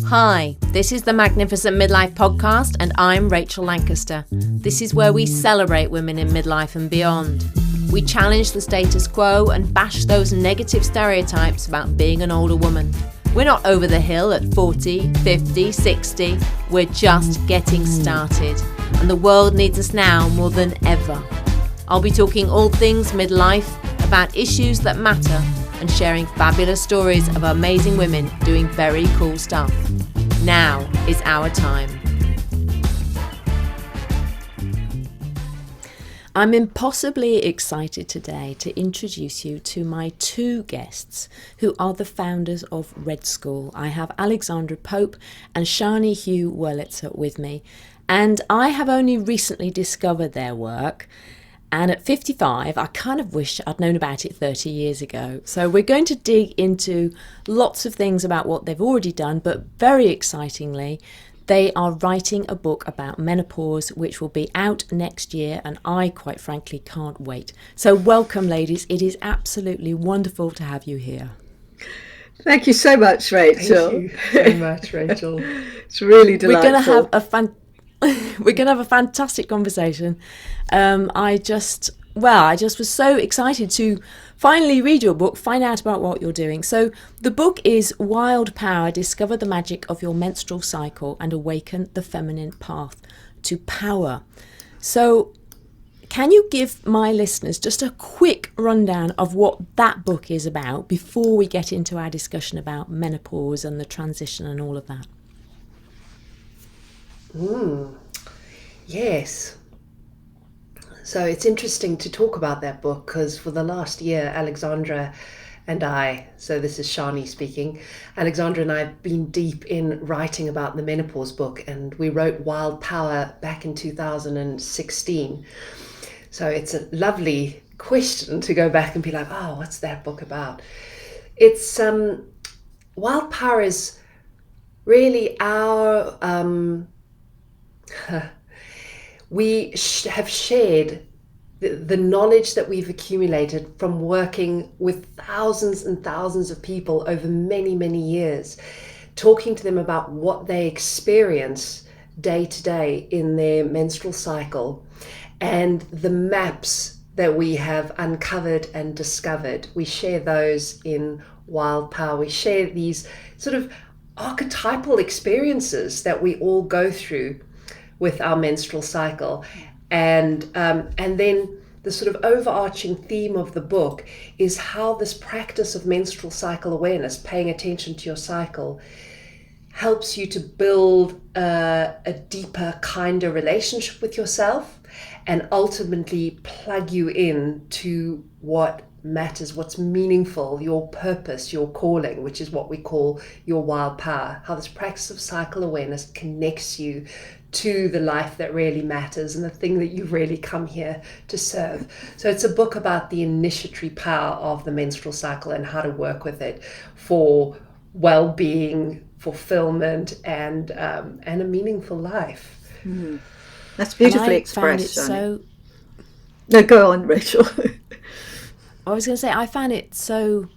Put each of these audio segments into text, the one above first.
Hi, this is the Magnificent Midlife podcast and I'm Rachel Lancaster. This is where we celebrate women in midlife and beyond. We challenge the status quo and bash those negative stereotypes about being an older woman. We're not over the hill at 40, 50, 60. We're just getting started. And the world needs us now more than ever. I'll be talking all things midlife, about issues that matter, and sharing fabulous stories of amazing women doing very cool stuff. Now is our time. I'm impossibly excited today to introduce you to my two guests who are the founders of Red School. I have Alexandra Pope and Sjanie Hugh Wurlitzer with me, and I have only recently discovered their work. And at 55, I kind of wish I'd known about it 30 years ago. So we're going to dig into lots of things about what they've already done, but very excitingly, they are writing a book about menopause, which will be out next year, and I, quite frankly, can't wait. So welcome, ladies. It is absolutely wonderful to have you here. Thank you so much, Rachel. Thank you so much, Rachel. It's really delightful. We're going to have a fantastic conversation. I just was so excited to finally read your book, find out about what you're doing. So the book is Wild Power, Discover the Magic of Your Menstrual Cycle and Awaken the Feminine Path to Power. So can you give my listeners just a quick rundown of what that book is about before we get into our discussion about menopause and the transition and all of that? Yes. So it's interesting to talk about that book because for the last year, Alexandra and I, so this is Sjanie speaking, Alexandra and I have been deep in writing about the menopause book, and we wrote Wild Power back in 2016. So it's a lovely question to go back and be like, oh, what's that book about? It's Wild Power is really our we have shared the knowledge that we've accumulated from working with thousands and thousands of people over many, many years, talking to them about what they experience day to day in their menstrual cycle and the maps that we have uncovered and discovered. We share those in Wild Power. We share these sort of archetypal experiences that we all go through with our menstrual cycle, and then the sort of overarching theme of the book is how this practice of menstrual cycle awareness, paying attention to your cycle, helps you to build a deeper, kinder relationship with yourself, and ultimately plug you in to what matters, what's meaningful, your purpose, your calling, which is what we call your wild power. How this practice of cycle awareness connects you to the life that really matters and the thing that you really come here to serve. So it's a book about the initiatory power of the menstrual cycle and how to work with it for well-being, fulfillment, and a meaningful life. Mm. That's beautifully expressed. No, go on, Rachel. I was going to say, I found it so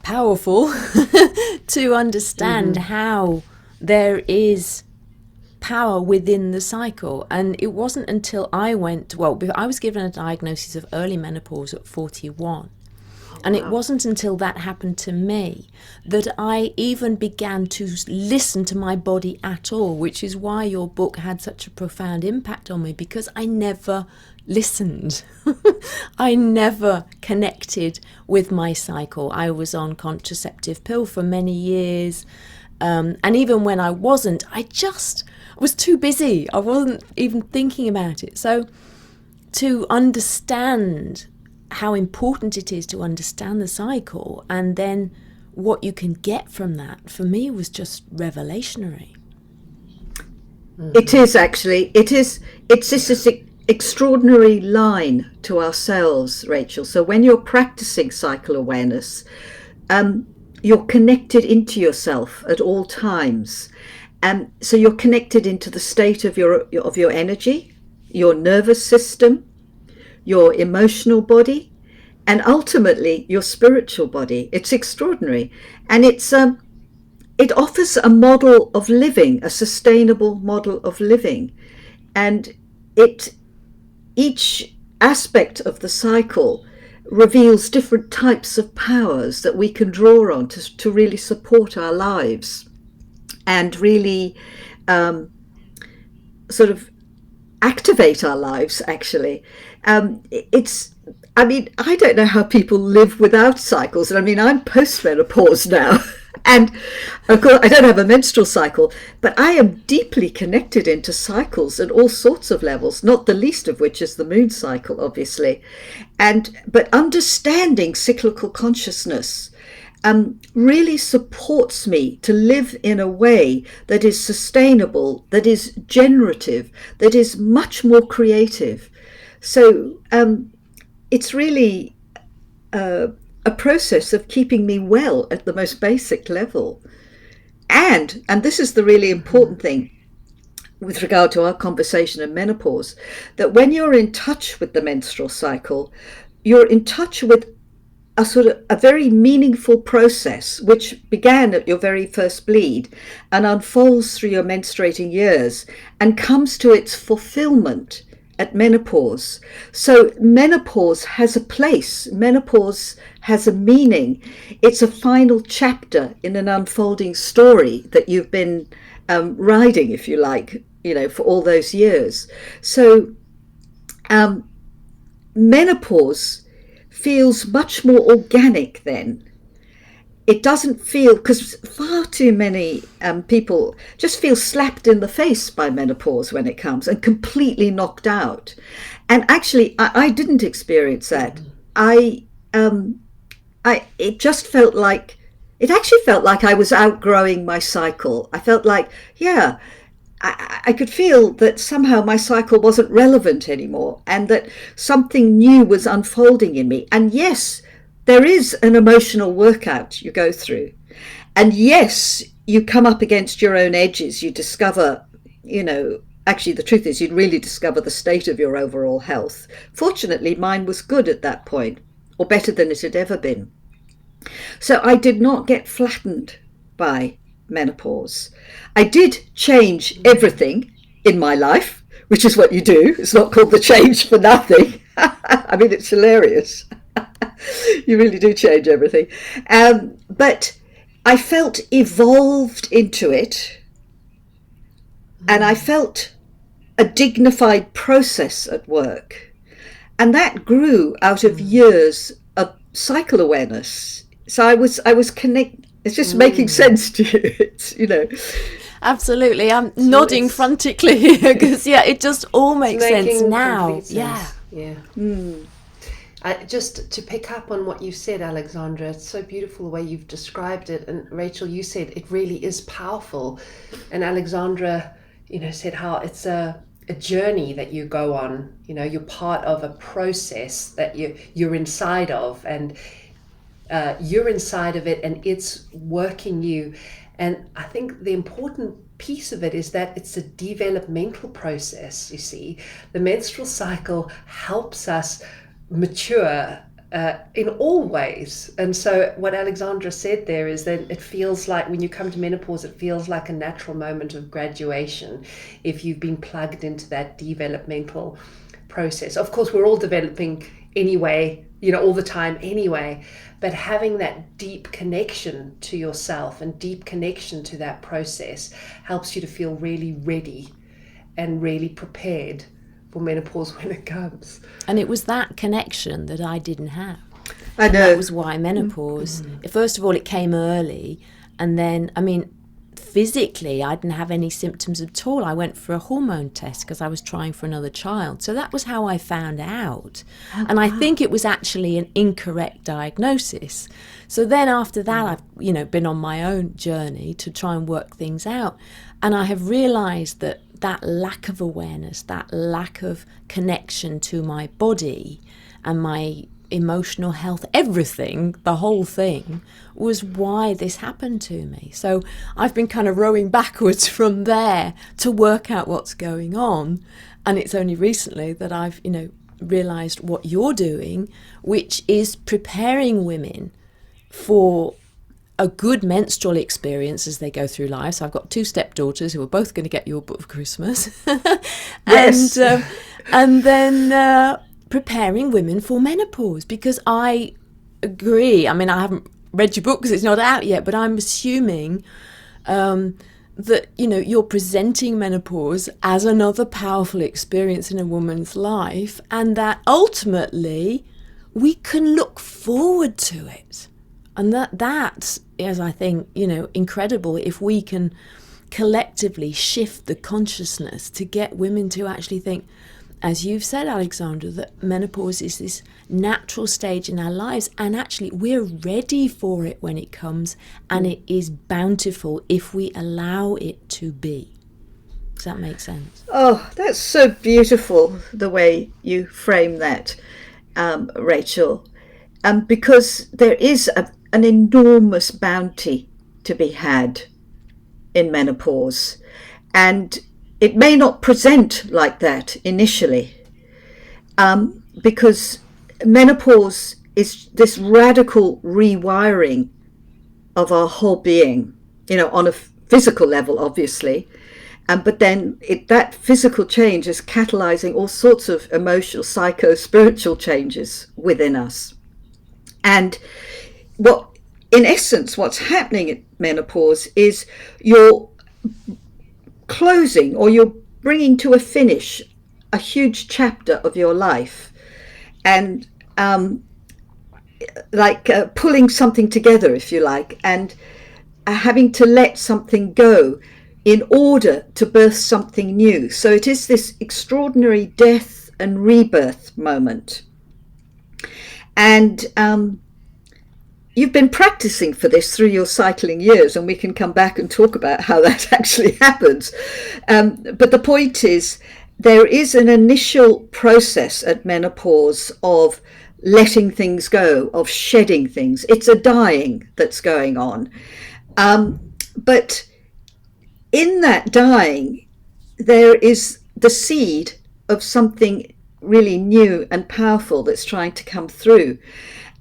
powerful to understand how there is power within the cycle. And it wasn't until I was given a diagnosis of early menopause at 41. And it wasn't until that happened to me that I even began to listen to my body at all, which is why your book had such a profound impact on me, because I never listened. I never connected with my cycle. I was on contraceptive pill for many years. And even when I wasn't, I just was too busy. I wasn't even thinking about it. So to understand how important it is to understand the cycle and then what you can get from that, for me, was just revelationary. It is actually. It's this extraordinary line to ourselves, Rachel. So when you're practicing cycle awareness, you're connected into yourself at all times. So you're connected into the state of your energy, your nervous system, your emotional body, and ultimately your spiritual body. It's extraordinary. And it's it offers a model of living, a sustainable model of living. And each aspect of the cycle reveals different types of powers that we can draw on to really support our lives and really sort of activate our lives, actually. I don't know how people live without cycles. I mean, I'm post-menopause now. And of course, I don't have a menstrual cycle, but I am deeply connected into cycles at all sorts of levels, not the least of which is the moon cycle, obviously. But understanding cyclical consciousness really supports me to live in a way that is sustainable, that is generative, that is much more creative. So it's really a process of keeping me well at the most basic level. And this is the really important thing with regard to our conversation of menopause, that when you're in touch with the menstrual cycle, you're in touch with a sort of a very meaningful process which began at your very first bleed and unfolds through your menstruating years and comes to its fulfillment at menopause. So menopause has a place. Menopause has a meaning. It's a final chapter in an unfolding story that you've been riding, if you like, for all those years. So menopause feels much more organic then. It doesn't feel, because far too many people just feel slapped in the face by menopause when it comes and completely knocked out. And actually, I didn't experience that. It just felt like, it actually felt like I was outgrowing my cycle. I felt like, I could feel that somehow my cycle wasn't relevant anymore and that something new was unfolding in me. And yes, there is an emotional workout you go through. And yes, you come up against your own edges. You discover, actually the truth is you really discover the state of your overall health. Fortunately, mine was good at that point, or better than it had ever been. So I did not get flattened by menopause. I did change everything in my life, which is what you do. It's not called the change for nothing. I mean, it's hilarious. You really do change everything. But I felt evolved into it, and I felt a dignified process at work. And that grew out of years of cycle awareness. So I was connected. It's just making sense to you. It's, Absolutely. I'm nodding frantically here because, it just all makes sense now. Sense. Yeah. Just to pick up on what you said, Alexandra, it's so beautiful the way you've described it. And Rachel, you said it really is powerful. And Alexandra, said how it's a journey that you go on. You're part of a process that you're inside of, and you're inside of it, and it's working you. And I think the important piece of it is that it's a developmental process. You see, the menstrual cycle helps us mature in all ways. And so what Alexandra said there is that it feels like when you come to menopause, it feels like a natural moment of graduation if you've been plugged into that developmental process. Of course, we're all developing anyway, all the time anyway, but having that deep connection to yourself and deep connection to that process helps you to feel really ready and really prepared for menopause when it comes. And it was that connection that I didn't have. I know. That was why menopause, first of all, it came early. And then, physically, I didn't have any symptoms at all. I went for a hormone test because I was trying for another child. So that was how I found out. And I think it was actually an incorrect diagnosis. So then after that, I've, been on my own journey to try and work things out. And I have realized that lack of awareness, that lack of connection to my body and my emotional health, everything, the whole thing, was why this happened to me. So I've been kind of rowing backwards from there to work out what's going on. And it's only recently that I've, realized what you're doing, which is preparing women for a good menstrual experience as they go through life. So I've got 2 stepdaughters who are both going to get your book for Christmas. Yes. And then preparing women for menopause, because I agree. I mean, I haven't read your book because it's not out yet, but I'm assuming that, you know, you're presenting menopause as another powerful experience in a woman's life, and that ultimately we can look forward to it. And that is, I think, you know, incredible if we can collectively shift the consciousness to get women to actually think, as you've said, Alexandra, that menopause is this natural stage in our lives, and actually we're ready for it when it comes, and it is bountiful if we allow it to be. Does that make sense? Oh, that's so beautiful, the way you frame that, Rachel, because there is an enormous bounty to be had in menopause, and it may not present like that initially, because menopause is this radical rewiring of our whole being, you know, on a physical level, obviously. But then that physical change is catalyzing all sorts of emotional, psycho-spiritual changes within us. And in essence, what's happening at menopause is you're closing, or you're bringing to a finish, a huge chapter of your life, and pulling something together, if you like, and having to let something go in order to birth something new. So it is this extraordinary death and rebirth moment. And you've been practicing for this through your cycling years, and we can come back and talk about how that actually happens. But the point is, there is an initial process at menopause of letting things go, of shedding things. It's a dying that's going on. But in that dying, there is the seed of something really new and powerful that's trying to come through.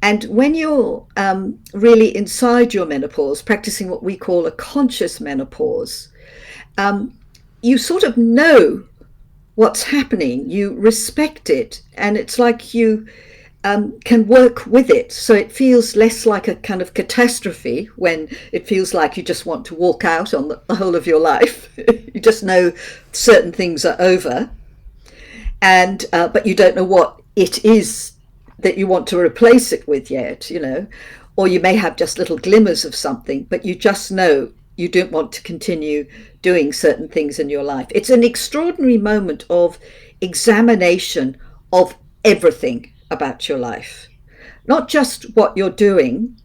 And when you're really inside your menopause, practicing what we call a conscious menopause, you sort of know what's happening, you respect it, and it's like you can work with it. So it feels less like a kind of catastrophe when it feels like you just want to walk out on the whole of your life. You just know certain things are over, and but you don't know what it is that you want to replace it with yet, you know, or you may have just little glimmers of something, but you just know you don't want to continue doing certain things in your life. It's an extraordinary moment of examination of everything about your life, not just what you're doing,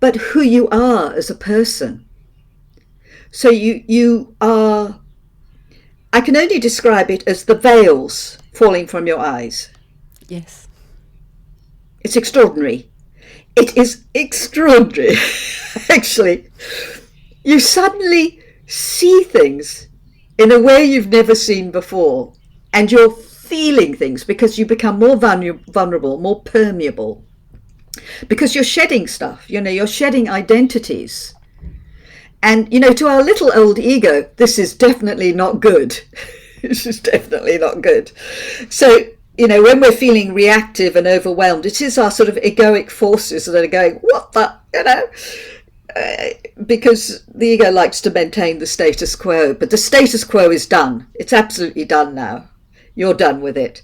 but who you are as a person. So you are, I can only describe it as the veils falling from your eyes. Yes. It's extraordinary. It is extraordinary, actually. You suddenly see things in a way you've never seen before, and you're feeling things because you become more vulnerable, more permeable, because you're shedding stuff, you know, you're shedding identities. And, you know, to our little old ego, this is definitely not good. This is definitely not good. So, you know, when we're feeling reactive and overwhelmed, it is our sort of egoic forces that are going, what the, you know, because the ego likes to maintain the status quo, but the status quo is done. It's absolutely done now. You're done with it.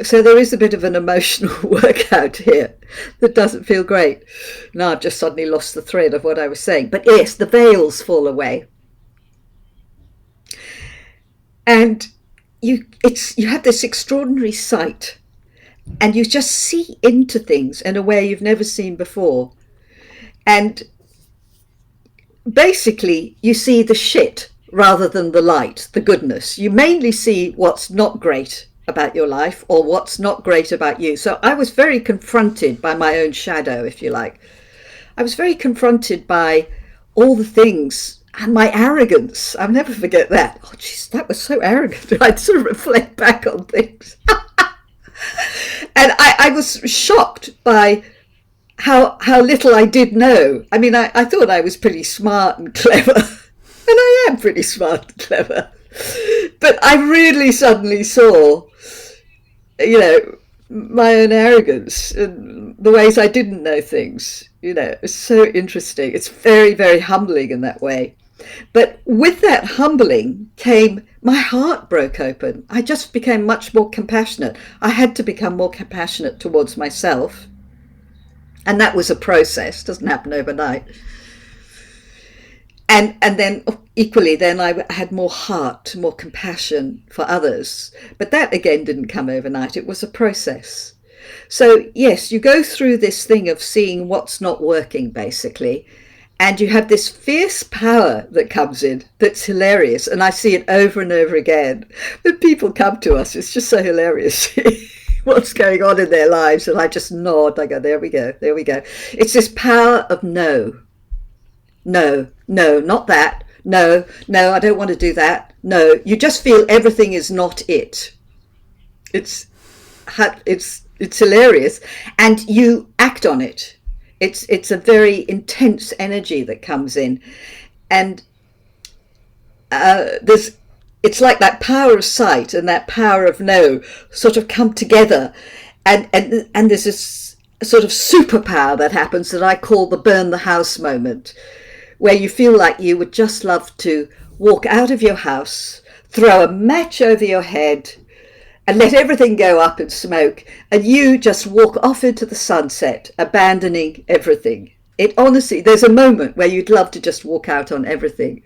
So there is a bit of an emotional workout here that doesn't feel great. Now I've just suddenly lost the thread of what I was saying. But yes, the veils fall away. And you have this extraordinary sight, and you just see into things in a way you've never seen before. And basically you see the shit rather than the light, the goodness. You mainly see what's not great about your life, or what's not great about you. So I was very confronted by my own shadow, if you like. I was very confronted by all the things, and my arrogance. I'll never forget that. Oh, jeez, that was so arrogant. I'd sort of reflect back on things. And I was shocked by how little I did know. I mean, I thought I was pretty smart and clever, and I am pretty smart and clever. But I really suddenly saw, my own arrogance and the ways I didn't know things. It's so interesting. It's very, very humbling in that way. But with that humbling came, my heart broke open. I just became much more compassionate. I had to become more compassionate towards myself. And that was a process, doesn't happen overnight. And then equally, then I had more heart, more compassion for others. But that again didn't come overnight. It was a process. So yes, you go through this thing of seeing what's not working, basically. And you have this fierce power that comes in that's hilarious. And I see it over and over again. When people come to us, it's just so hilarious. What's going on in their lives. And I just nod. I go, there we go. There we go. It's this power of no. No, not that. No, I don't want to do that. No, you just feel everything is not it. It's hilarious. And you act on it. It's a very intense energy that comes in. And it's like that power of sight and that power of no sort of come together. And there's this sort of superpower that happens that I call the burn the house moment, where you feel like you would just love to walk out of your house, throw a match over your head, and let everything go up in smoke, and you just walk off into the sunset, abandoning everything. It honestly, there's a moment where you'd love to just walk out on everything.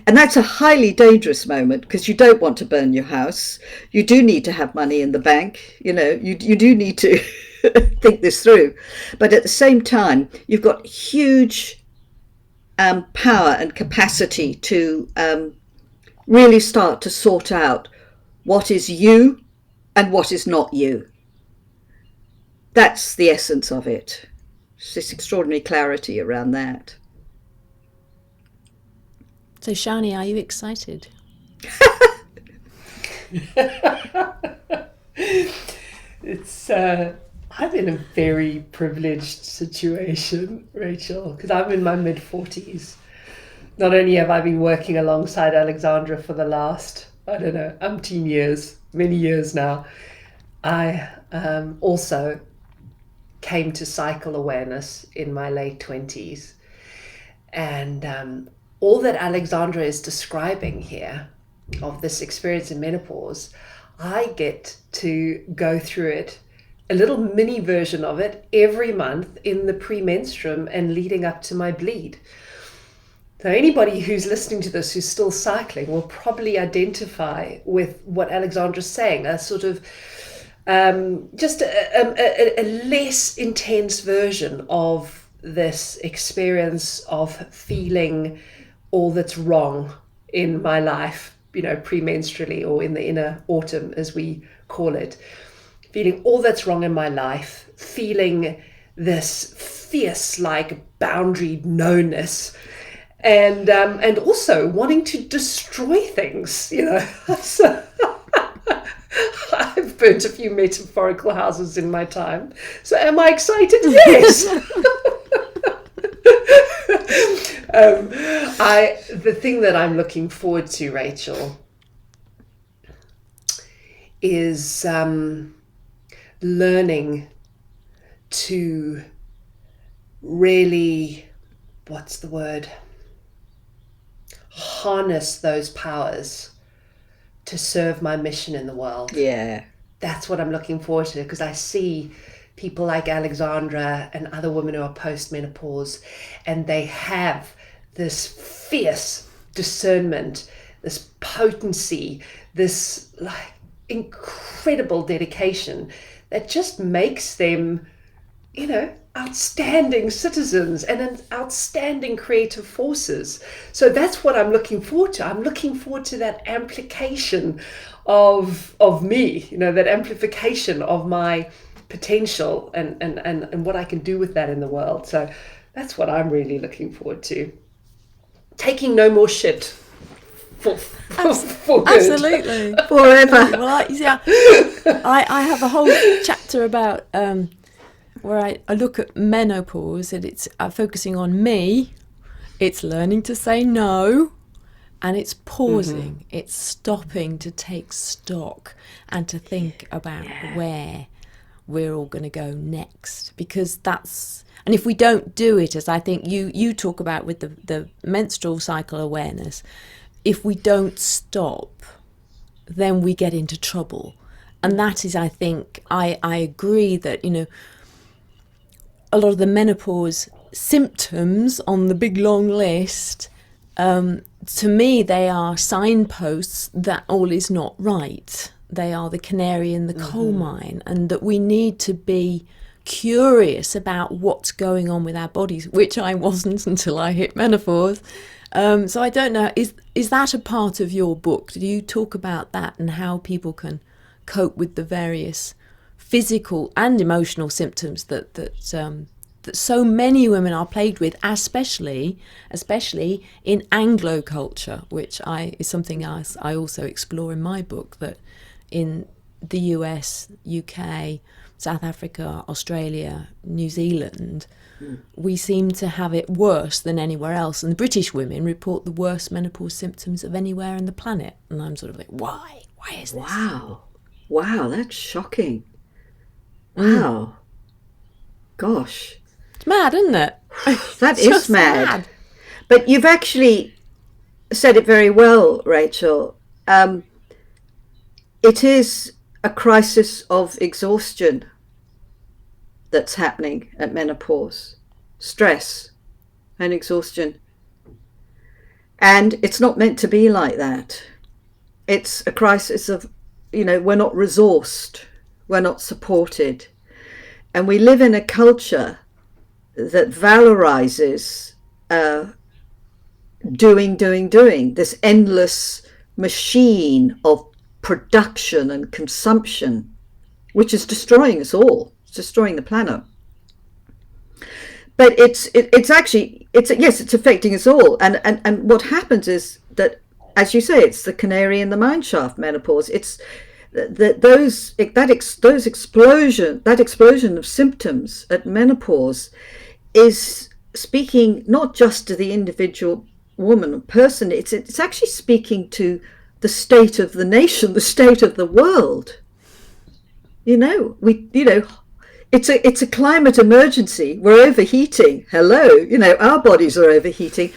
And that's a highly dangerous moment, because you don't want to burn your house. You do need to have money in the bank. You do need to think this through. But at the same time, you've got huge power and capacity to really start to sort out what is you and what is not you. That's the essence of it. It's this extraordinary clarity around that. So Sjanie, are you excited? It's I'm in a very privileged situation, Rachel, because I'm in my mid-40s. Not only have I been working alongside Alexandra for the last, umpteen years, many years now, I also came to cycle awareness in my late 20s. And all that Alexandra is describing here of this experience in menopause, I get to go through it, a little mini version of it, every month in the premenstruum and leading up to my bleed. So anybody who's listening to this who's still cycling will probably identify with what Alexandra's saying, a sort of just a less intense version of this experience of feeling all that's wrong in my life, premenstrually, or in the inner autumn, as we call it. Feeling all that's wrong in my life, feeling this fierce, boundary no-ness, and also wanting to destroy things. So I've burnt a few metaphorical houses in my time. So am I excited? Yes. The thing that I'm looking forward to, Rachel, is learning to really, harness those powers to serve my mission in the world. Yeah. That's what I'm looking forward to, because I see people like Alexandra and other women who are post-menopause, and they have this fierce discernment, this potency, this incredible dedication that just makes them, outstanding citizens and outstanding creative forces. So that's what I'm looking forward to. I'm looking forward to that amplification of me, that amplification of my potential and what I can do with that in the world. So that's what I'm really looking forward to. Taking no more shit for good. Absolutely. Forever. Well, I have a whole chapter about where I look at menopause and it's focusing on me, it's learning to say no, and it's pausing, it's stopping to take stock and to think about where we're all going to go next. Because that's, and if we don't do it, as I think you talk about with the menstrual cycle awareness, if we don't stop, then we get into trouble. And that is, I think, I agree that, you know, a lot of the menopause symptoms on the big long list, to me, they are signposts that all is not right. They are the canary in the coal mine, and that we need to be curious about what's going on with our bodies, which I wasn't until I hit menopause. So I don't know, is that a part of your book? Do you talk about that and how people can cope with the various physical and emotional symptoms that so many women are plagued with, especially in Anglo culture, which is something else I also explore in my book, that in the US, UK, South Africa, Australia, New Zealand, we seem to have it worse than anywhere else. And the British women report the worst menopause symptoms of anywhere on the planet. And I'm sort of like, why? Why is this? Wow, that's shocking. Wow. Gosh. It's mad, isn't it? That is mad. But you've actually said it very well, Rachel. It is a crisis of exhaustion that's happening at menopause. Stress and exhaustion. And it's not meant to be like that. It's a crisis of, you know, we're not resourced, we're not supported. And we live in a culture that valorizes doing, this endless machine of production and consumption, which is destroying us all. It's destroying the planet. But it's affecting us all. And what happens is that, as you say, it's the canary in the mine shaft, menopause. It's that explosion of symptoms at menopause is speaking not just to the individual woman or person. It's actually speaking to the state of the nation, the state of the world. It's a climate emergency. We're overheating. Hello, our bodies are overheating.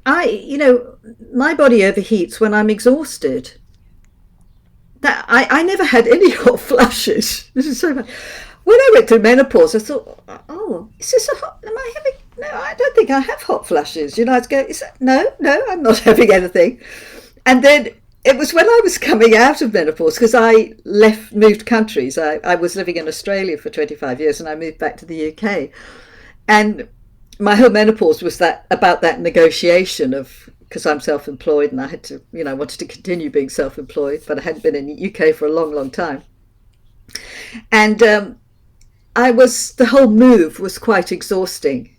My body overheats when I'm exhausted. That I never had any hot flushes. This is so bad. When I went through menopause, I thought, is this am I having? No, I don't think I have hot flushes. I was going, no, I'm not having anything. And then it was when I was coming out of menopause, because I moved countries. I was living in Australia for 25 years, and I moved back to the UK. And my whole menopause was about that negotiation of, because I'm self-employed and I had to, I wanted to continue being self-employed, but I hadn't been in the UK for a long, long time. And the whole move was quite exhausting.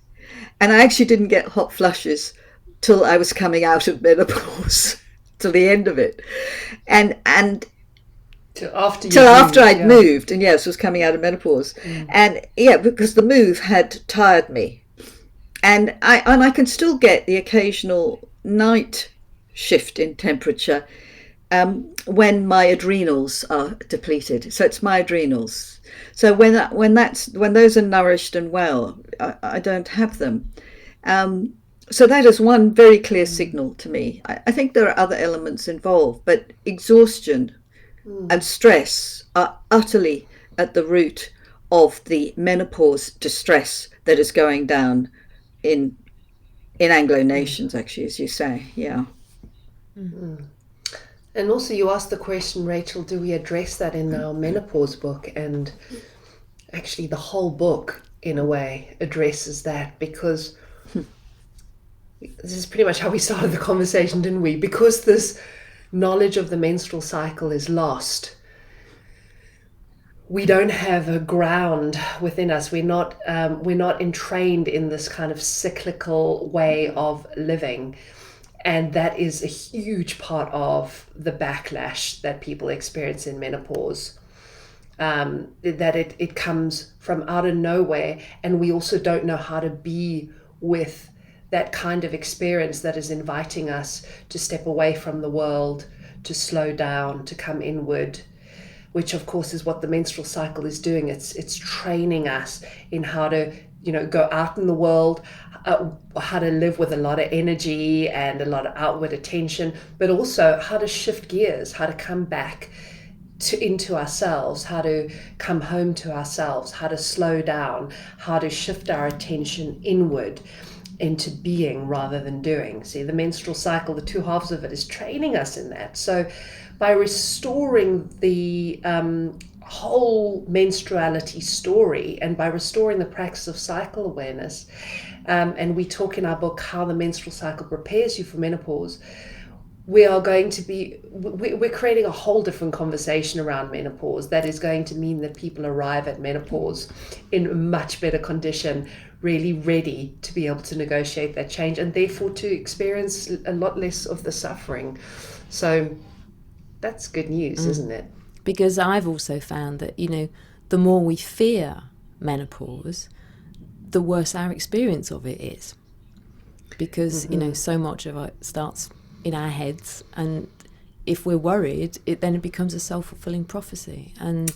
And I actually didn't get hot flushes till I was coming out of menopause, till the end of it. And till after I'd moved, and was coming out of menopause. And because the move had tired me. And I can still get the occasional night shift in temperature when my adrenals are depleted. So it's my adrenals. So when those are nourished and well, I don't have them. So that is one very clear signal to me. I think there are other elements involved, but exhaustion and stress are utterly at the root of the menopause distress that is going down in Anglo nations, actually, as you say. And also you asked the question, Rachel, do we address that in our menopause book? And actually the whole book, in a way, addresses that, because this is pretty much how we started the conversation, didn't we? Because this knowledge of the menstrual cycle is lost, we don't have a ground within us. We're not entrained in this kind of cyclical way of living. And that is a huge part of the backlash that people experience in menopause. that it comes from out of nowhere, and we also don't know how to be with that kind of experience that is inviting us to step away from the world, to slow down, to come inward, which of course is what the menstrual cycle is doing. It's training us in how to, go out in the world, how to live with a lot of energy and a lot of outward attention, but also how to shift gears, how to come back into ourselves, how to come home to ourselves, how to slow down, how to shift our attention inward into being rather than doing. See, the menstrual cycle, the two halves of it, is training us in that. So by restoring the whole menstruality story, and by restoring the practice of cycle awareness, and we talk in our book how the menstrual cycle prepares you for menopause, we're creating a whole different conversation around menopause that is going to mean that people arrive at menopause in much better condition, really ready to be able to negotiate that change, and therefore to experience a lot less of the suffering. So that's good news, isn't it? Because I've also found that, the more we fear menopause, the worse our experience of it is. Because, so much of it starts in our heads, and if we're worried, it becomes a self-fulfilling prophecy, and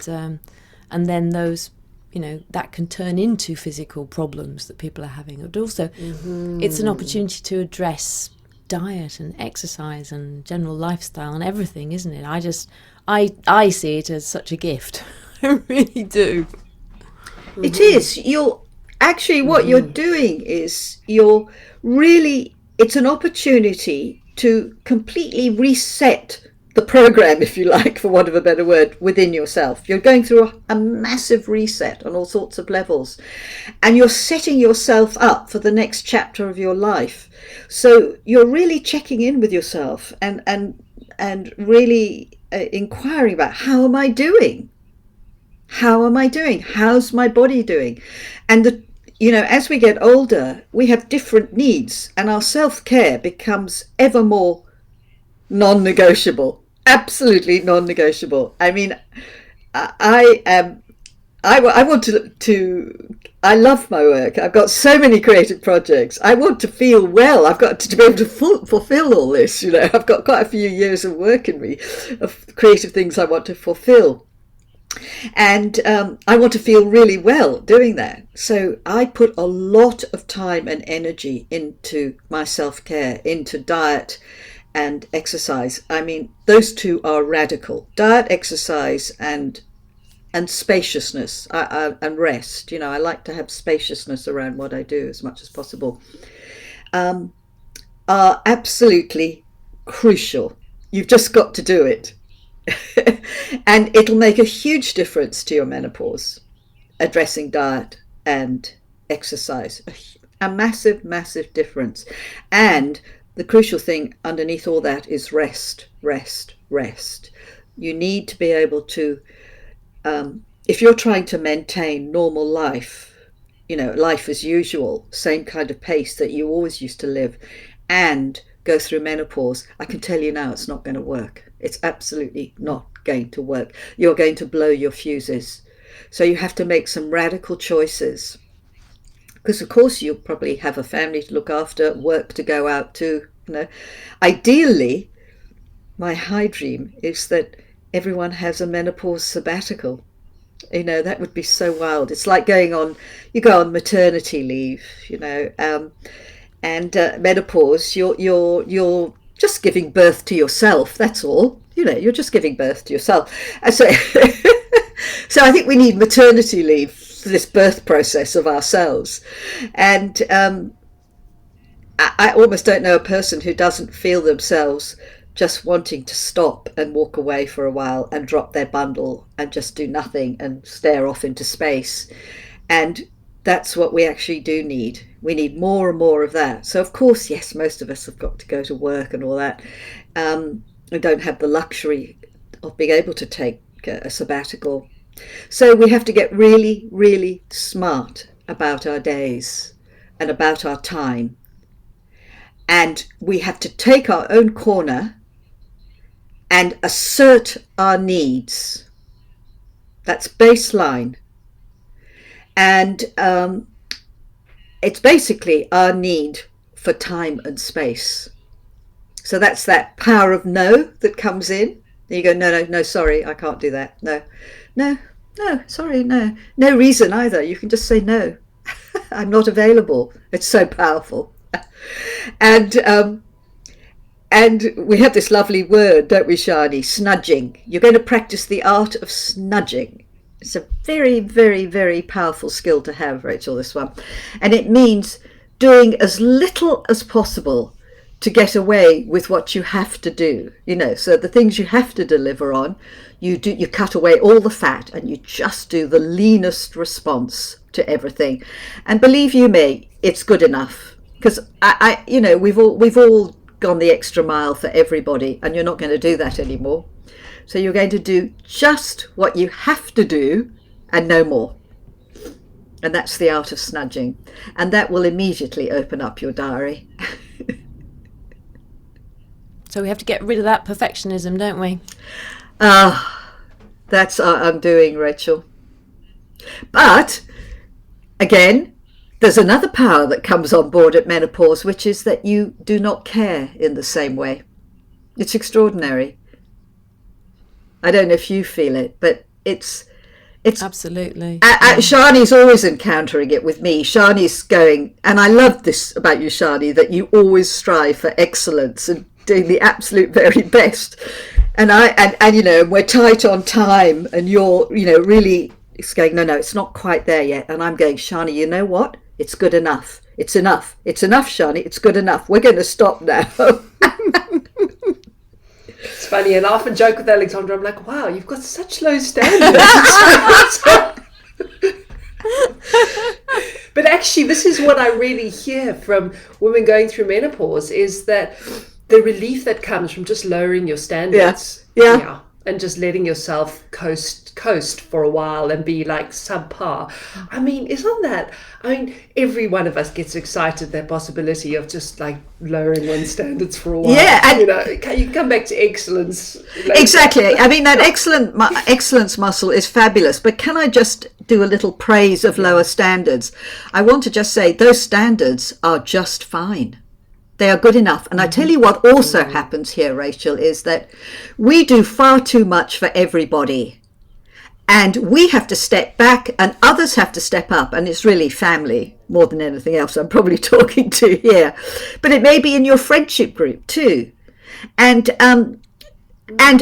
then those, that can turn into physical problems that people are having. But also, it's an opportunity to address diet and exercise and general lifestyle and everything, isn't it? I see it as such a gift. I really do. It is. What you're doing is it's an opportunity to completely reset the program, if you like, for want of a better word, within yourself. You're going through a massive reset on all sorts of levels, and you're setting yourself up for the next chapter of your life. So you're really checking in with yourself and really inquiring about, how am I doing? How am I doing? How's my body doing? And as we get older, we have different needs, and our self-care becomes ever more non-negotiable. Absolutely non-negotiable. I mean, I want I love my work. I've got so many creative projects. I want to feel well. I've got to be able to fulfill all this. I've got quite a few years of work in me, of creative things I want to fulfill. And I want to feel really well doing that. So I put a lot of time and energy into my self-care, into diet and exercise. I mean, those two are radical. Diet, exercise, and spaciousness and rest. I like to have spaciousness around what I do as much as possible. Are absolutely crucial. You've just got to do it. And it'll make a huge difference to your menopause, addressing diet and exercise. A massive, massive difference. And the crucial thing underneath all that is rest, rest, rest. You need to be able to, if you're trying to maintain normal life, life as usual, same kind of pace that you always used to live, and go through menopause, I can tell you now it's not going to work. It's absolutely not going to work. You're going to blow your fuses. So you have to make some radical choices. Because of course you'll probably have a family to look after, work to go out to. Ideally, my high dream is that everyone has a menopause sabbatical. That would be so wild. It's like you go on maternity leave, and menopause, you're just giving birth to yourself. That's all. You're just giving birth to yourself. So, so I think we need maternity leave for this birth process of ourselves. And I almost don't know a person who doesn't feel themselves just wanting to stop and walk away for a while and drop their bundle and just do nothing and stare off into space. And that's what we actually do need. We need more and more of that. So of course, yes, most of us have got to go to work and all that. We don't have the luxury of being able to take a sabbatical. So we have to get really, really smart about our days and about our time. And we have to take our own corner and assert our needs. That's baseline. And it's basically our need for time and space. So that's that power of no that comes in. And you go, no, sorry, I can't do that. No, sorry, no. No reason either. You can just say no. I'm not available. It's so powerful. And we have this lovely word, don't we, Sjanie? Snudging. You're going to practice the art of snudging. It's a very, very, very powerful skill to have, Rachel, this one. And it means doing as little as possible to get away with what you have to do. So the things you have to deliver on, you cut away all the fat and you just do the leanest response to everything. And believe you me, it's good enough. Because we've all gone the extra mile for everybody, and you're not going to do that anymore. So you're going to do just what you have to do and no more. And that's the art of snudging. And that will immediately open up your diary. So we have to get rid of that perfectionism, don't we? That's our undoing, Rachel. But again, there's another power that comes on board at menopause, which is that you do not care in the same way. It's extraordinary. I don't know if you feel it, but it's absolutely. Sjani's always encountering it with me. Sjani's going, and I love this about you, Sjanie, that you always strive for excellence and doing the absolute very best. And we're tight on time, and you're, really, it's going, no, it's not quite there yet. And I'm going, Sjanie, you know what? It's good enough. It's enough. It's enough, Sjanie. It's good enough. We're going to stop now. It's funny, and I often joke with Alexandra, I'm like, wow, you've got such low standards. But actually, this is what I really hear from women going through menopause, is that the relief that comes from just lowering your standards. Yeah. And just letting yourself coast for a while and be like subpar. I mean, every one of us gets excited that possibility of just like lowering one's standards for a while. Yeah, and you come back to excellence later. Exactly. I mean, that excellence muscle is fabulous. But can I just do a little praise of lower standards? I want to just say those standards are just fine. They are good enough. And I tell you what also happens here, Rachel, is that we do far too much for everybody. And we have to step back and others have to step up. And it's really family more than anything else I'm probably talking to here. But it may be in your friendship group too. And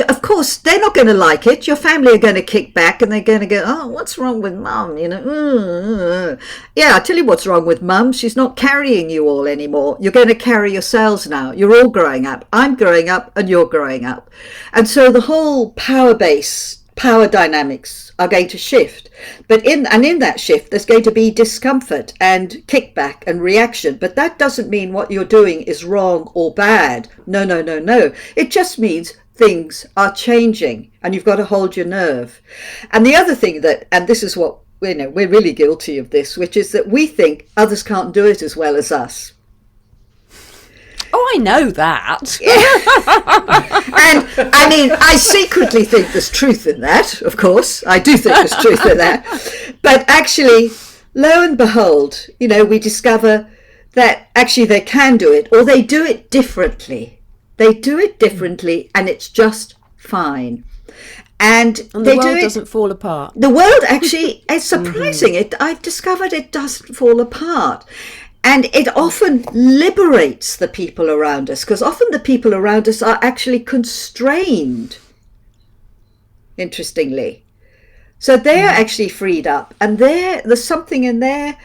of course, they're not going to like it. Your family are going to kick back and they're going to go, oh, what's wrong with mum? Yeah, I'll tell you what's wrong with mum. She's not carrying you all anymore. You're going to carry yourselves now. You're all growing up. I'm growing up and you're growing up. And so the whole power dynamics are going to shift. But in that shift, there's going to be discomfort and kickback and reaction. But that doesn't mean what you're doing is wrong or bad. No. It just means things are changing and you've got to hold your nerve. And the other thing and this is what, we're really guilty of this, which is that we think others can't do it as well as us. Oh, I know that. And I mean, I secretly think there's truth in that, of course. I do think there's truth in that. But actually, lo and behold, we discover that actually they can do it, or they do it differently. They do it differently, and it's just fine. And the world doesn't fall apart. The world actually is surprising. I've discovered it doesn't fall apart. And it often liberates the people around us, because often the people around us are actually constrained, interestingly. So they're actually freed up, and there's something in there,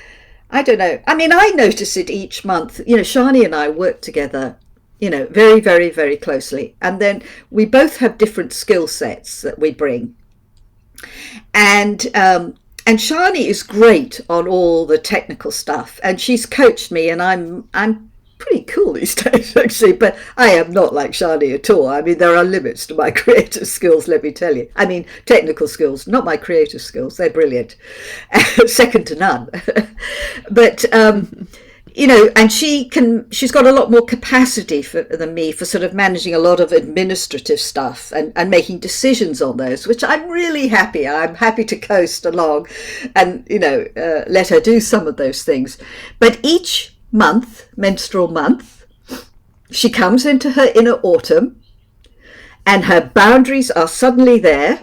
I don't know. I mean, I notice it each month. Sjanie and I work together, very, very, very closely. And then we both have different skill sets that we bring. And Sjanie is great on all the technical stuff, and she's coached me, and I'm pretty cool these days, actually, but I am not like Sjanie at all. I mean, there are limits to my creative skills, let me tell you. I mean, technical skills, not my creative skills. They're brilliant. Second to none. But and she's got a lot more capacity than me for sort of managing a lot of administrative stuff and making decisions on those, which I'm really happy. I'm happy to coast along and, let her do some of those things. But each month, menstrual month, she comes into her inner autumn and her boundaries are suddenly there.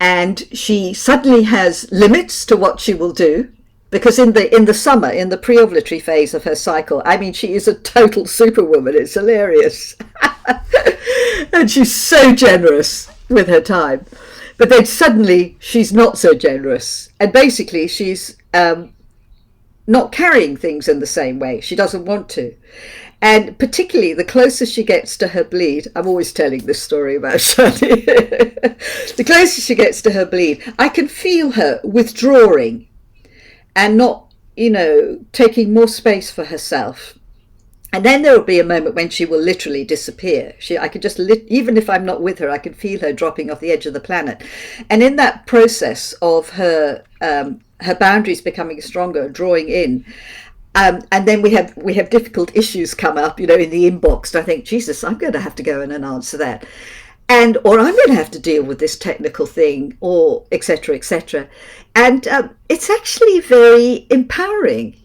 And she suddenly has limits to what she will do, because in the summer, in the pre-ovulatory phase of her cycle, I mean, she is a total superwoman. It's hilarious. And she's so generous with her time. But then suddenly she's not so generous. And basically she's not carrying things in the same way. She doesn't want to. And particularly the closer she gets to her bleed, I'm always telling this story about Sjanie. The closer she gets to her bleed, I can feel her withdrawing and not, taking more space for herself. And then there will be a moment when she will literally disappear. I could just, even if I'm not with her, I can feel her dropping off the edge of the planet. And in that process of her boundaries becoming stronger, drawing in, and then we have difficult issues come up, in the inbox. And I think, Jesus, I'm going to have to go in and answer that. Or I'm going to have to deal with this technical thing, or et cetera, et cetera. And it's actually very empowering.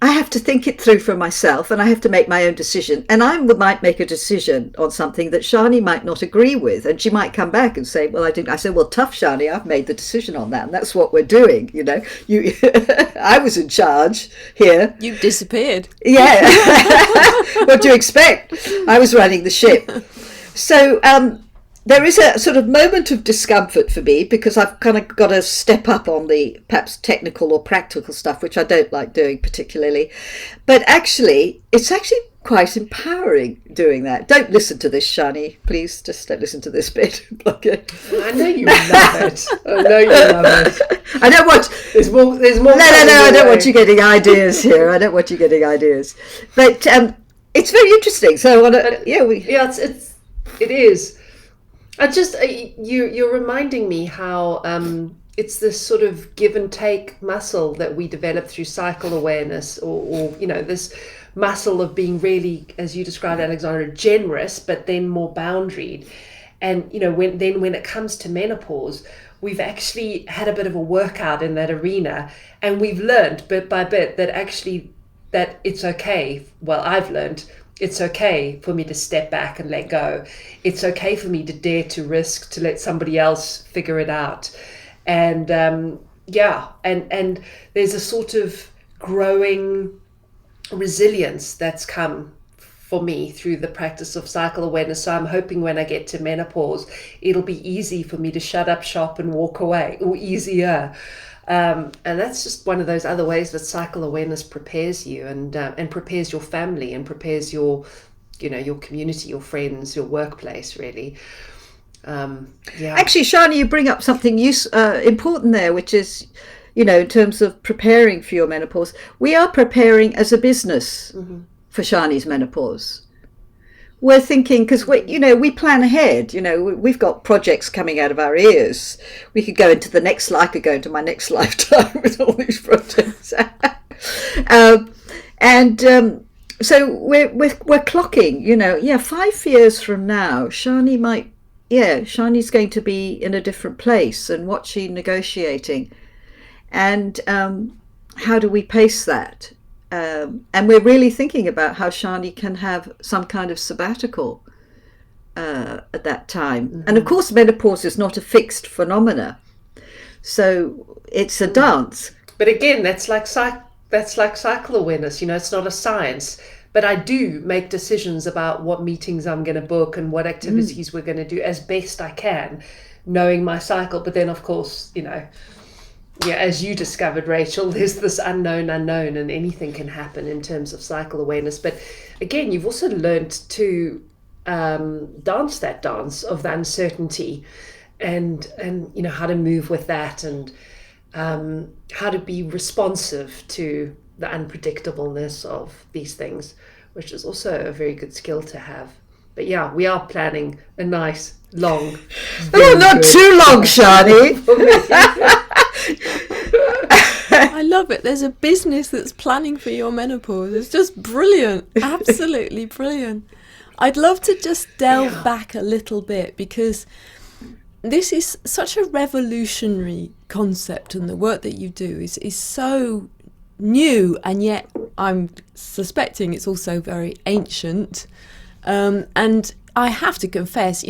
I have to think it through for myself, and I have to make my own decision. And I might make a decision on something that Sjanie might not agree with. And she might come back and say, well, I didn't. I said, well, tough, Sjanie, I've made the decision on that. And that's what we're doing. I was in charge here. You disappeared. Yeah. What do you expect? I was running the ship. So there is a sort of moment of discomfort for me, because I've kind of got to step up on the perhaps technical or practical stuff, which I don't like doing particularly. But actually, it's actually quite empowering doing that. Don't listen to this, Sjanie. Please, just don't listen to this bit. Okay. I know you love it. I know you love it. I don't want... There's more. No, I don't want you getting ideas here. I don't want you getting ideas. But it's very interesting. So I want to... It is. I just you're reminding me how it's this sort of give and take muscle that we develop through cycle awareness, or this muscle of being really, as you described, Alexandra, generous, but then more boundaried. And when it comes to menopause, we've actually had a bit of a workout in that arena, and we've learned bit by bit that it's okay. Well, I've learned. It's okay for me to step back and let go. It's okay for me to dare to risk, to let somebody else figure it out. And and there's a sort of growing resilience that's come for me through the practice of cycle awareness. So I'm hoping when I get to menopause, it'll be easy for me to shut up shop and walk away, or easier. And that's just one of those other ways that cycle awareness prepares you, and prepares your family, and prepares your community, your friends, your workplace, really. Actually, Sjanie, you bring up something important there, which is, in terms of preparing for your menopause. We are preparing as a business for Sjanie's menopause. We're thinking, because we plan ahead. We've got projects coming out of our ears. We could go into the next life. I could go into my next lifetime with all these projects. So we're clocking. 5 years from now, Sjanie's going to be in a different place, and what's she negotiating, and how do we pace that? And we're really thinking about how Sjanie can have some kind of sabbatical at that time. And of course, menopause is not a fixed phenomena, so it's a dance. But again, that's like cycle awareness. It's not a science. But I do make decisions about what meetings I'm going to book and what activities we're going to do as best I can, knowing my cycle. But then, of course, as you discovered, Rachel, there's this unknown, and anything can happen in terms of cycle awareness. But again, you've also learned to dance that dance of the uncertainty, and how to move with that, and how to be responsive to the unpredictableness of these things, which is also a very good skill to have. But we are planning a nice, long... not too long, Sjanie! I love it. There's a business that's planning for your menopause. It's just brilliant. Absolutely brilliant. I'd love to just delve back a little bit, because this is such a revolutionary concept, and the work that you do is so new, and yet I'm suspecting it's also very ancient. And I have to confess,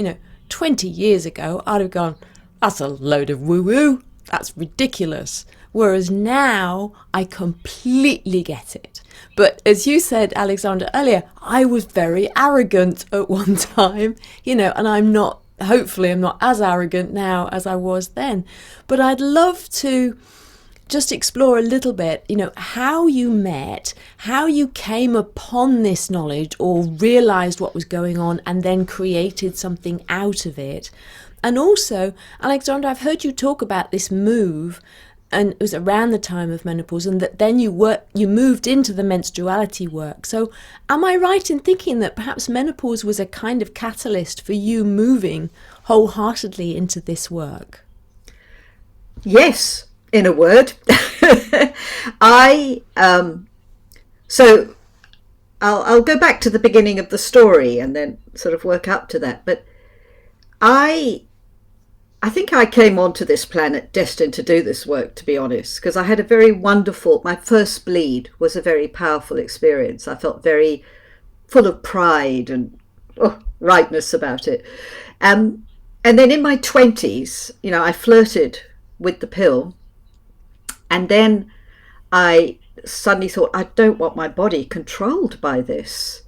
20 years ago, I'd have gone, that's a load of woo-woo. That's ridiculous. Whereas now I completely get it. But as you said, Alexandra, earlier, I was very arrogant at one time, and hopefully I'm not as arrogant now as I was then. But I'd love to just explore a little bit, how you met, how you came upon this knowledge or realized what was going on and then created something out of it. And also, Alexandra, I've heard you talk about this move, and it was around the time of menopause, and that then you moved into the menstruality work. So am I right in thinking that perhaps menopause was a kind of catalyst for you moving wholeheartedly into this work? Yes, in a word. So I'll go back to the beginning of the story and then sort of work up to that. But I think I came onto this planet destined to do this work, to be honest, because I had a very wonderful, my first bleed was a very powerful experience. I felt very full of pride and rightness about it. And then in my 20s, I flirted with the pill. And then I suddenly thought, I don't want my body controlled by this.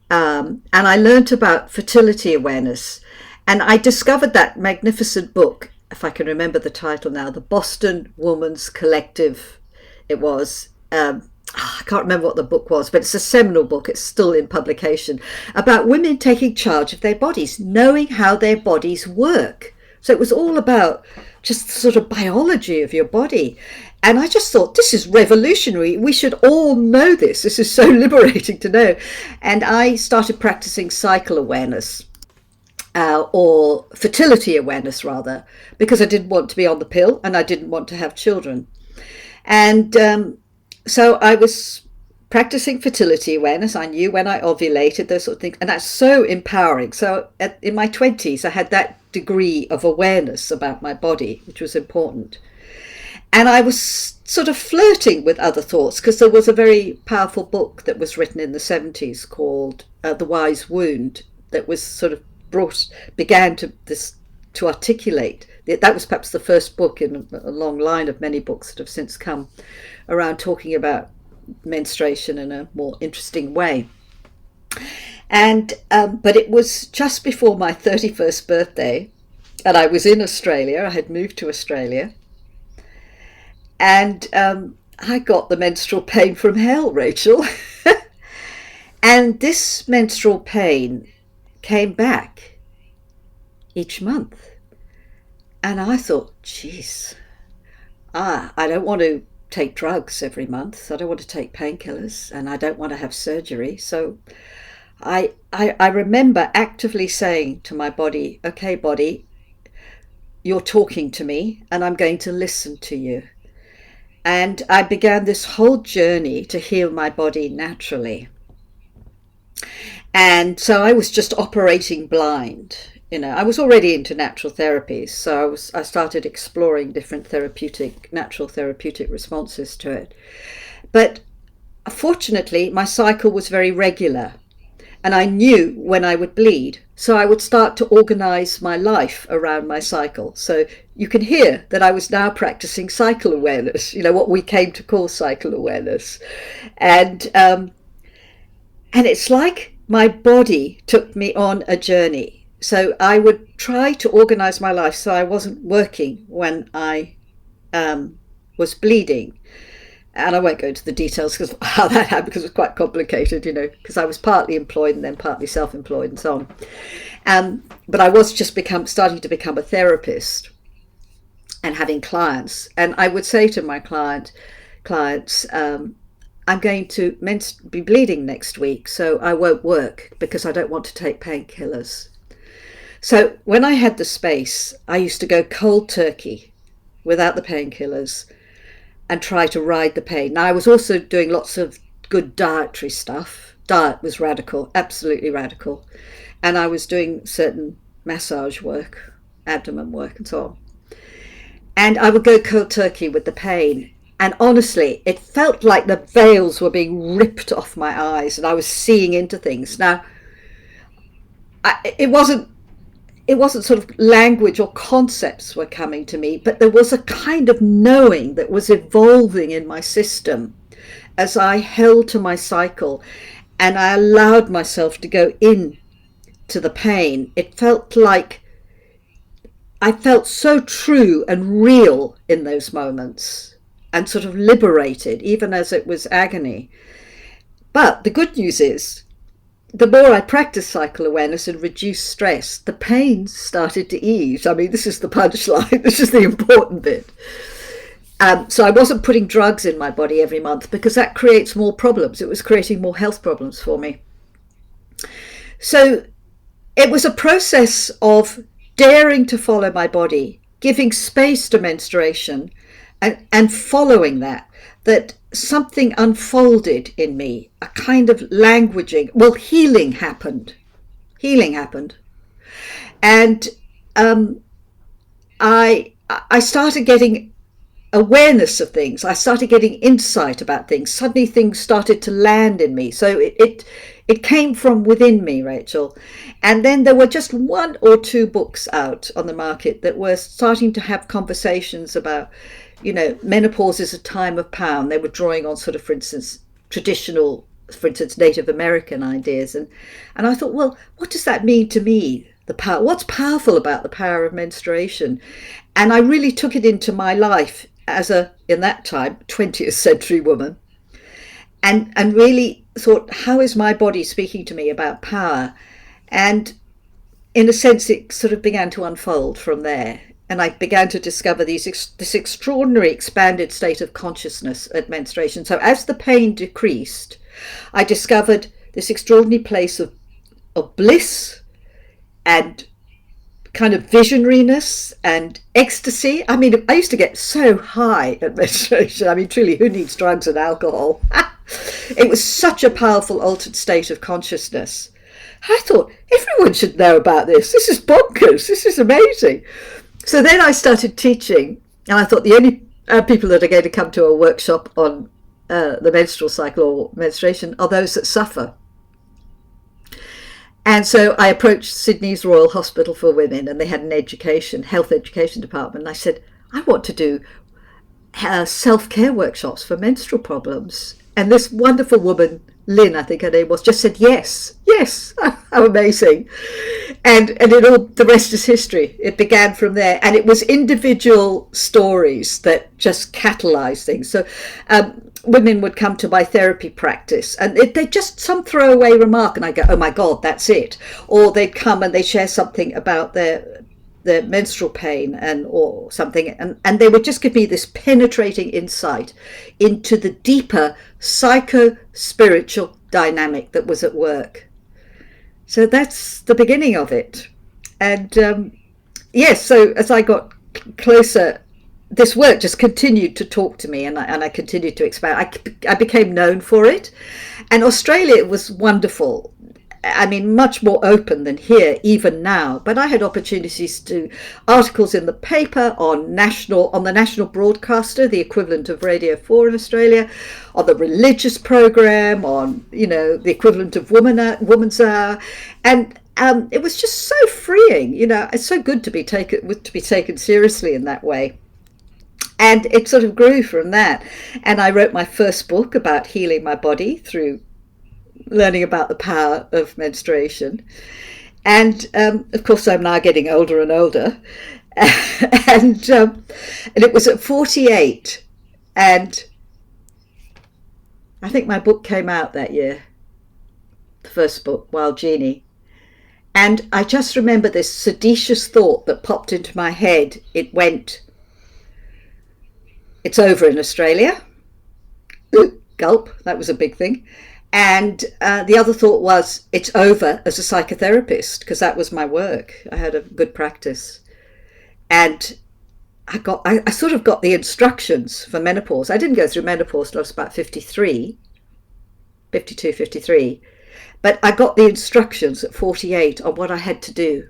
And I learned about fertility awareness. And I discovered that magnificent book, if I can remember the title now, the Boston Woman's Collective. It was, I can't remember what the book was, but it's a seminal book. It's still in publication, about women taking charge of their bodies, knowing how their bodies work. So it was all about just the sort of biology of your body. And I just thought, this is revolutionary. We should all know this. This is so liberating to know. And I started practicing cycle awareness. Or fertility awareness rather, because I didn't want to be on the pill and I didn't want to have children. And so I was practicing fertility awareness. I knew when I ovulated, those sort of things, and that's so empowering. So in my 20s, I had that degree of awareness about my body, which was important. And I was sort of flirting with other thoughts, because there was a very powerful book that was written in the 70s called The Wise Wound, that was sort of began to articulate. That was perhaps the first book in a long line of many books that have since come around talking about menstruation in a more interesting way. And but it was just before my 31st birthday, and I was in Australia. I had moved to Australia, and I got the menstrual pain from hell, Rachel. And this menstrual pain came back each month. And I thought, geez, I don't want to take drugs every month. I don't want to take painkillers, and I don't want to have surgery. So I remember actively saying to my body, okay, body, you're talking to me and I'm going to listen to you. And I began this whole journey to heal my body naturally. And so I was just operating blind. I was already into natural therapies, so I started exploring different natural therapeutic responses to it. But fortunately, my cycle was very regular, and I knew when I would bleed, so I would start to organize my life around my cycle. So you can hear that I was now practicing cycle awareness, what we came to call cycle awareness. And it's like my body took me on a journey. So I would try to organize my life so I wasn't working when I was bleeding. And I won't go into the details because how that happened, because it was quite complicated, because I was partly employed and then partly self-employed and so on. But I was just starting to become a therapist and having clients. And I would say to my clients, I'm going to be bleeding next week, so I won't work because I don't want to take painkillers. So when I had the space, I used to go cold turkey without the painkillers and try to ride the pain. Now, I was also doing lots of good dietary stuff. Diet was radical, absolutely radical. And I was doing certain massage work, abdomen work and so on. And I would go cold turkey with the pain. And honestly, it felt like the veils were being ripped off my eyes and I was seeing into things. Now, it wasn't sort of language or concepts were coming to me, but there was a kind of knowing that was evolving in my system as I held to my cycle and I allowed myself to go in to the pain. It felt like I felt so true and real in those moments and sort of liberated, even as it was agony. But the good news is, the more I practiced cycle awareness and reduced stress, the pain started to ease. I mean, this is the punchline. This is the important bit. So I wasn't putting drugs in my body every month because that creates more problems. It was creating more health problems for me. So it was a process of daring to follow my body, giving space to menstruation and following that something unfolded in me, a kind of languaging. Well, healing happened. And I started getting awareness of things. I started getting insight about things. Suddenly things started to land in me. So it came from within me, Rachel. And then there were just 1 or 2 books out on the market that were starting to have conversations about, menopause is a time of power. And they were drawing on sort of, for instance, traditional, Native American ideas. And I thought, well, what does that mean to me? The power. What's powerful about the power of menstruation? And I really took it into my life as in that time, 20th century woman. And really thought, how is my body speaking to me about power? And in a sense, it sort of began to unfold from there. And I began to discover this extraordinary expanded state of consciousness at menstruation. So as the pain decreased, I discovered this extraordinary place of bliss and kind of visionariness and ecstasy. I mean, I used to get so high at menstruation. I mean, truly, who needs drugs and alcohol? It was such a powerful altered state of consciousness. I thought, everyone should know about this. This is bonkers. This is amazing. So then I started teaching, and I thought the only people that are going to come to a workshop on the menstrual cycle or menstruation are those that suffer. And so I approached Sydney's Royal Hospital for Women, and they had an health education department. And I said, I want to do self-care workshops for menstrual problems. And this wonderful woman, Lynn, I think her name was, just said, yes, how amazing. And the rest is history. It began from there. And it was individual stories that just catalyzed things. So women would come to my therapy practice and they just some throwaway remark and I go, oh my God, that's it. Or they'd come and they share something about their menstrual pain or something, and they would just give me this penetrating insight into the deeper psycho-spiritual dynamic that was at work. So that's the beginning of it. And yes, so as I got closer, this work just continued to talk to me, and I continued to expand. I became known for it, and Australia was wonderful. I mean, much more open than here, even now. But I had opportunities to do articles in the paper on the national broadcaster, the equivalent of Radio 4 in Australia, on the religious program, on the equivalent of Woman's Hour, and it was just so freeing. It's so good to be taken seriously in that way. And it sort of grew from that. And I wrote my first book about healing my body through learning about the power of menstruation. And of course, I'm now getting older and older. and it was at 48. And I think my book came out that year, the first book, Wild Genie. And I just remember this seditious thought that popped into my head. It went, it's over in Australia. Ooh, gulp, that was a big thing. And the other thought was, it's over as a psychotherapist, because that was my work. I had a good practice. And I sort of got the instructions for menopause. I didn't go through menopause till I was about 52, 53. But I got the instructions at 48 on what I had to do.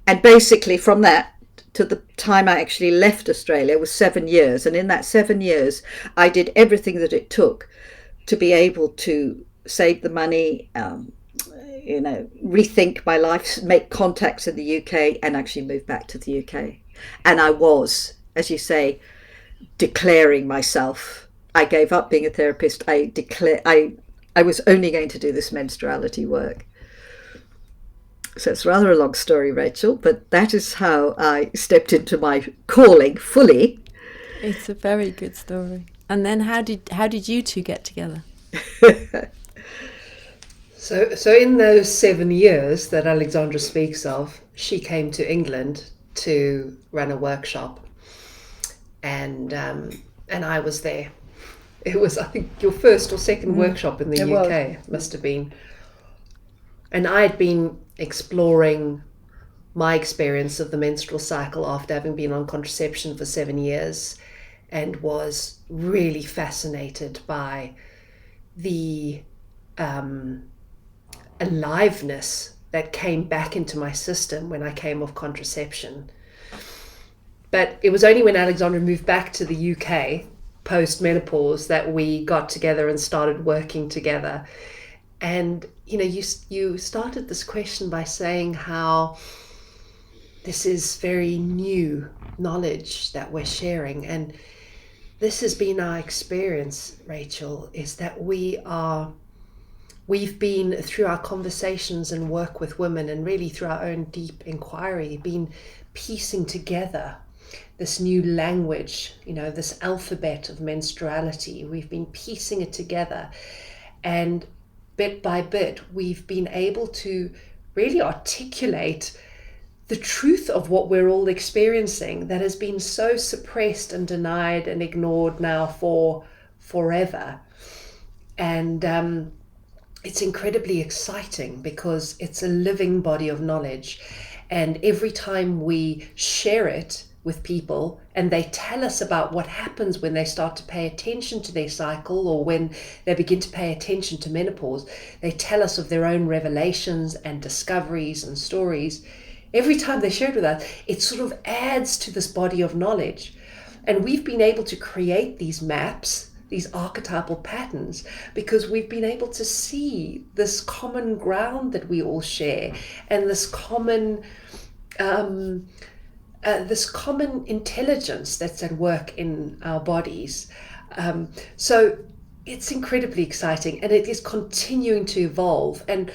And basically from that to the time I actually left Australia was 7 years. And in that 7 years, I did everything that it took to be able to save the money, rethink my life, make contacts in the UK, and actually move back to the UK. And I was, as you say, declaring myself. I gave up being a therapist. I was only going to do this menstruality work. So it's rather a long story, Rachel, but that is how I stepped into my calling fully. It's a very good story. And then how did you two get together? So in those 7 years that Alexandra speaks of, she came to England to run a workshop, and I was there. It was, I think, your first or second workshop in the UK, must have been. And I had been exploring my experience of the menstrual cycle after having been on contraception for 7 years, and was really fascinated by the aliveness that came back into my system when I came off contraception. But it was only when Alexandra moved back to the UK post-menopause that we got together and started working together. And you started this question by saying how this is very new knowledge that we're sharing, and this has been our experience, Rachel, is that we've been, through our conversations and work with women, and really through our own deep inquiry, been piecing together this new language, this alphabet of menstruality. We've been piecing it together, and bit by bit, we've been able to really articulate the truth of what we're all experiencing that has been so suppressed and denied and ignored now for forever. And it's incredibly exciting because it's a living body of knowledge. And every time we share it with people and they tell us about what happens when they start to pay attention to their cycle, or when they begin to pay attention to menopause, they tell us of their own revelations and discoveries and stories. Every time they share it with us, it sort of adds to this body of knowledge. And we've been able to create these maps, these archetypal patterns, because we've been able to see this common ground that we all share, and this common intelligence that's at work in our bodies. So it's incredibly exciting, and it is continuing to evolve. And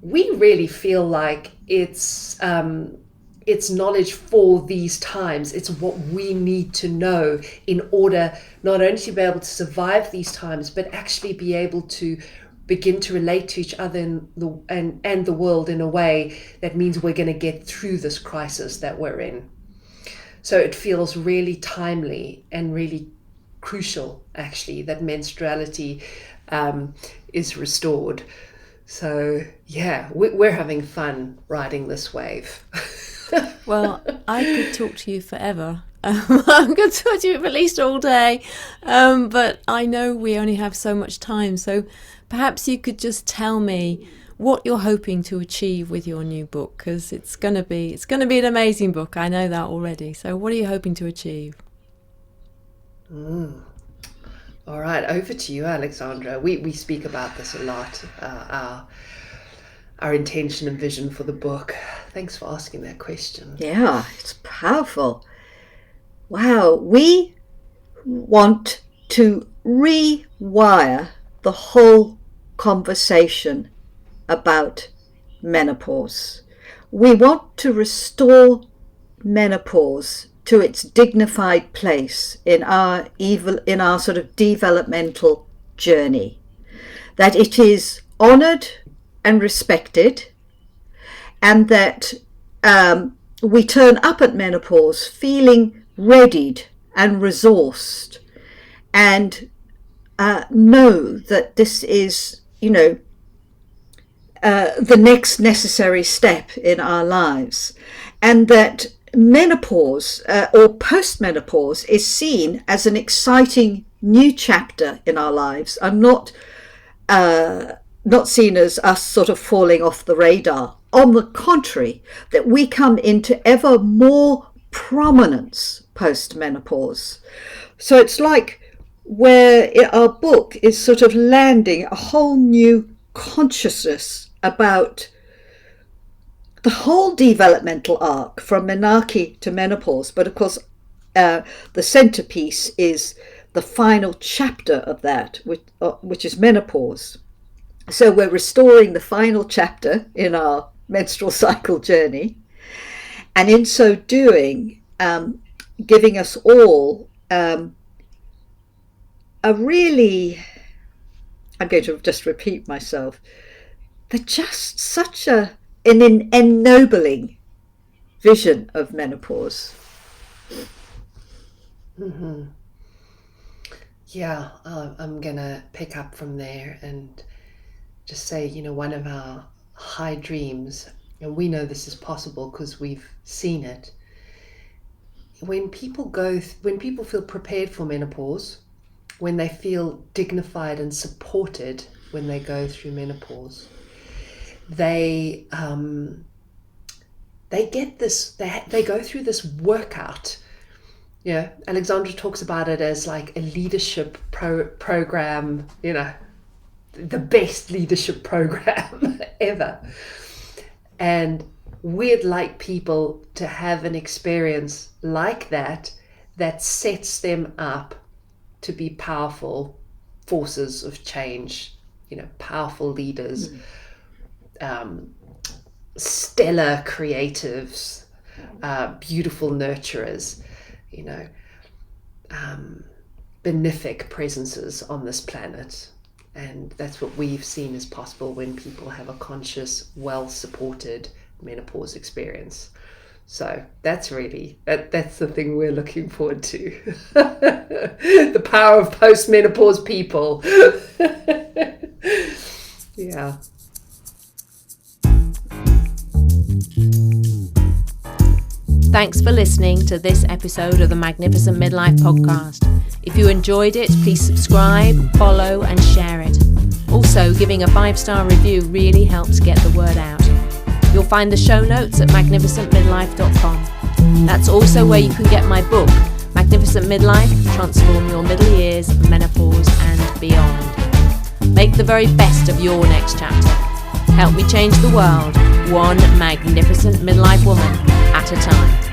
we really feel like it's knowledge for these times. It's what we need to know in order not only to be able to survive these times, but actually be able to begin to relate to each other and the world in a way that means we're going to get through this crisis that we're in. So it feels really timely and really crucial, actually, that menstruality is restored. So yeah, we're having fun riding this wave. Well, I could talk to you forever. I'm going to talk to you for at least all day. But I know we only have so much time. So perhaps you could just tell me what you're hoping to achieve with your new book, because it's going to be an amazing book. I know that already. So what are you hoping to achieve? All right, over to you, Alexandra. We speak about this a lot, our intention and vision for the book. Thanks for asking that question. Yeah, it's powerful. Wow, we want to rewire the whole conversation about menopause. We want to restore menopause to its dignified place in our sort of developmental journey, that it is honored and respected, and that we turn up at menopause feeling readied and resourced, and know that this is, the next necessary step in our lives, and that menopause or postmenopause is seen as an exciting new chapter in our lives, and not seen as us sort of falling off the radar. On the contrary, that we come into ever more prominence post-menopause. So it's like where our book is sort of landing a whole new consciousness about the whole developmental arc from menarche to menopause. But of course, the centerpiece is the final chapter of that, which is menopause. So we're restoring the final chapter in our menstrual cycle journey, and in so doing, giving us all a really, I'm going to just repeat myself, but just such an ennobling vision of menopause. Mm-hmm. Yeah, I'm gonna pick up from there and just say, one of our high dreams, and we know this is possible because we've seen it. When people feel prepared for menopause, when they feel dignified and supported when they go through menopause, they get this. They go through this workout. Alexandra talks about it as like a leadership program. The best leadership program ever. And we'd like people to have an experience like that sets them up to be powerful forces of change, powerful leaders, stellar creatives, beautiful nurturers, benefic presences on this planet. And that's what we've seen is possible when people have a conscious, well-supported menopause experience. So that's really, that's the thing we're looking forward to. The power of post-menopause people. Yeah. Thanks for listening to this episode of the Magnificent Midlife podcast. If you enjoyed it, please subscribe, follow, and share it. Also, giving a 5-star review really helps get the word out. You'll find the show notes at magnificentmidlife.com. That's also where you can get my book, Magnificent Midlife, Transform Your Middle Years, Menopause, and Beyond. Make the very best of your next chapter. Help me change the world, one magnificent midlife woman at a time.